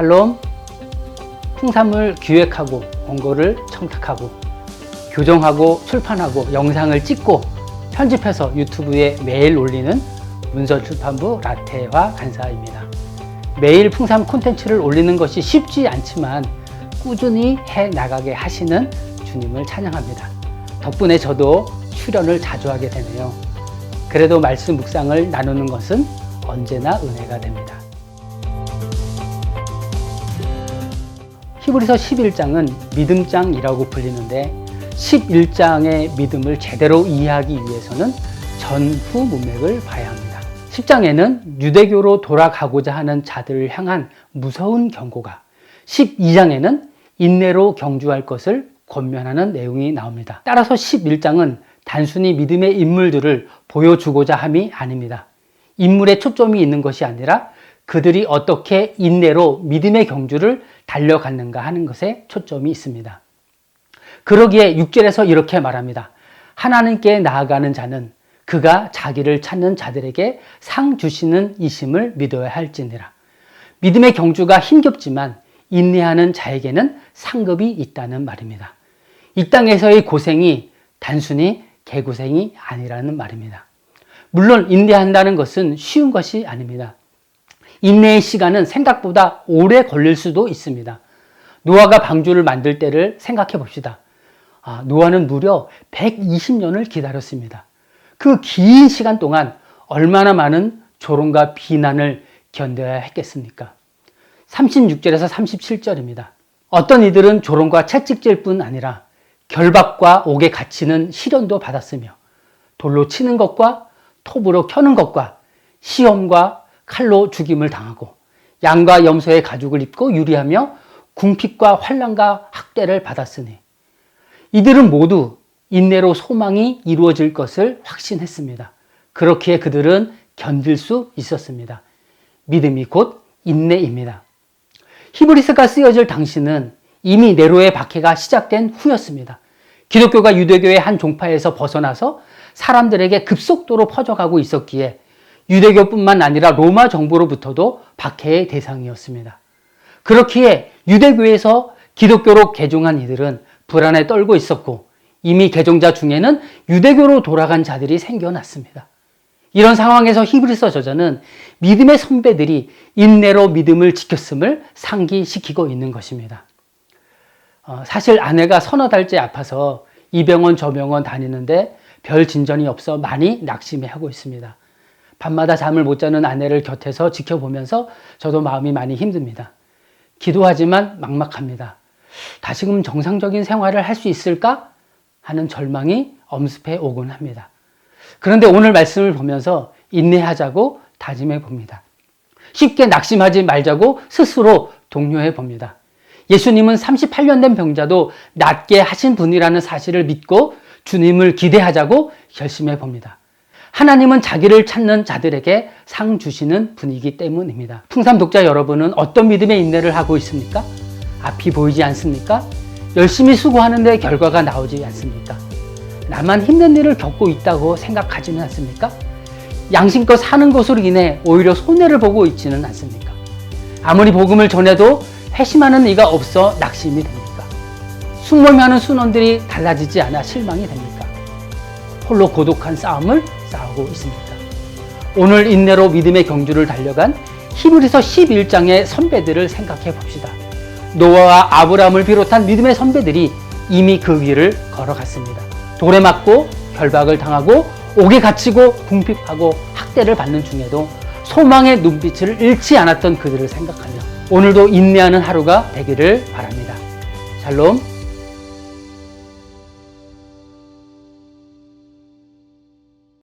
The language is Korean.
샬롬. 풍삼을 기획하고 원고를 청탁하고 교정하고 출판하고 영상을 찍고 편집해서 유튜브에 매일 올리는 문서출판부 라테화 간사입니다. 매일 풍삼 콘텐츠를 올리는 것이 쉽지 않지만 꾸준히 해나가게 하시는 주님을 찬양합니다. 덕분에 저도 출연을 자주 하게 되네요. 그래도 말씀 묵상을 나누는 것은 언제나 은혜가 됩니다. 히브리서 11장은 믿음장이라고 불리는데 11장의 믿음을 제대로 이해하기 위해서는 전후 문맥을 봐야 합니다. 10장에는 유대교로 돌아가고자 하는 자들을 향한 무서운 경고가, 12장에는 인내로 경주할 것을 권면하는 내용이 나옵니다. 따라서 11장은 단순히 믿음의 인물들을 보여주고자 함이 아닙니다. 인물에 초점이 있는 것이 아니라 그들이 어떻게 인내로 믿음의 경주를 달려갔는가 하는 것에 초점이 있습니다. 그러기에 6절에서 이렇게 말합니다. 하나님께 나아가는 자는 그가 자기를 찾는 자들에게 상 주시는 이심을 믿어야 할지니라. 믿음의 경주가 힘겹지만 인내하는 자에게는 상급이 있다는 말입니다. 이 땅에서의 고생이 단순히 개고생이 아니라는 말입니다. 물론 인내한다는 것은 쉬운 것이 아닙니다. 인내의 시간은 생각보다 오래 걸릴 수도 있습니다. 노아가 방주를 만들 때를 생각해 봅시다. 노아는 무려 120년을 기다렸습니다. 그 긴 시간 동안 얼마나 많은 조롱과 비난을 견뎌야 했겠습니까? 36절에서 37절입니다. 어떤 이들은 조롱과 채찍질 뿐 아니라 결박과 옥에 갇히는 시련도 받았으며 돌로 치는 것과 톱으로 켜는 것과 시험과 칼로 죽임을 당하고 양과 염소의 가죽을 입고 유리하며 궁핍과 환난과 학대를 받았으니 이들은 모두 인내로 소망이 이루어질 것을 확신했습니다. 그렇기에 그들은 견딜 수 있었습니다. 믿음이 곧 인내입니다. 히브리서가 쓰여질 당시는 이미 네로의 박해가 시작된 후였습니다. 기독교가 유대교의 한 종파에서 벗어나서 사람들에게 급속도로 퍼져가고 있었기에 유대교뿐만 아니라 로마 정부로부터도 박해의 대상이었습니다. 그렇기에 유대교에서 기독교로 개종한 이들은 불안에 떨고 있었고 이미 개종자 중에는 유대교로 돌아간 자들이 생겨났습니다. 이런 상황에서 히브리서 저자는 믿음의 선배들이 인내로 믿음을 지켰음을 상기시키고 있는 것입니다. 사실 아내가 서너 달째 아파서 이 병원 저 병원 다니는데 별 진전이 없어 많이 낙심해하고 있습니다. 밤마다 잠을 못 자는 아내를 곁에서 지켜보면서 저도 마음이 많이 힘듭니다. 기도하지만 막막합니다. 다시금 정상적인 생활을 할 수 있을까 하는 절망이 엄습해 오곤 합니다. 그런데 오늘 말씀을 보면서 인내하자고 다짐해 봅니다. 쉽게 낙심하지 말자고 스스로 독려해 봅니다. 예수님은 38년 된 병자도 낫게 하신 분이라는 사실을 믿고 주님을 기대하자고 결심해 봅니다. 하나님은 자기를 찾는 자들에게 상 주시는 분이기 때문입니다. 풍삼 독자 여러분은 어떤 믿음의 인내를 하고 있습니까? 앞이 보이지 않습니까? 열심히 수고하는데 결과가 나오지 않습니까? 나만 힘든 일을 겪고 있다고 생각하지는 않습니까? 양심껏 사는 것으로 인해 오히려 손해를 보고 있지는 않습니까? 아무리 복음을 전해도 회심하는 이가 없어 낙심이 됩니까? 숨모임하는 순원들이 달라지지 않아 실망이 됩니까? 홀로 고독한 싸움을 싸우고 있습니까? 오늘 인내로 믿음의 경주를 달려간 히브리서 11장의 선배들을 생각해 봅시다. 노아와 아브라함을 비롯한 믿음의 선배들이 이미 그 길을 걸어갔습니다. 돌에 맞고 결박을 당하고 옥에 갇히고 궁핍하고 학대를 받는 중에도 소망의 눈빛을 잃지 않았던 그들을 생각하며 오늘도 인내하는 하루가 되기를 바랍니다. 샬롬.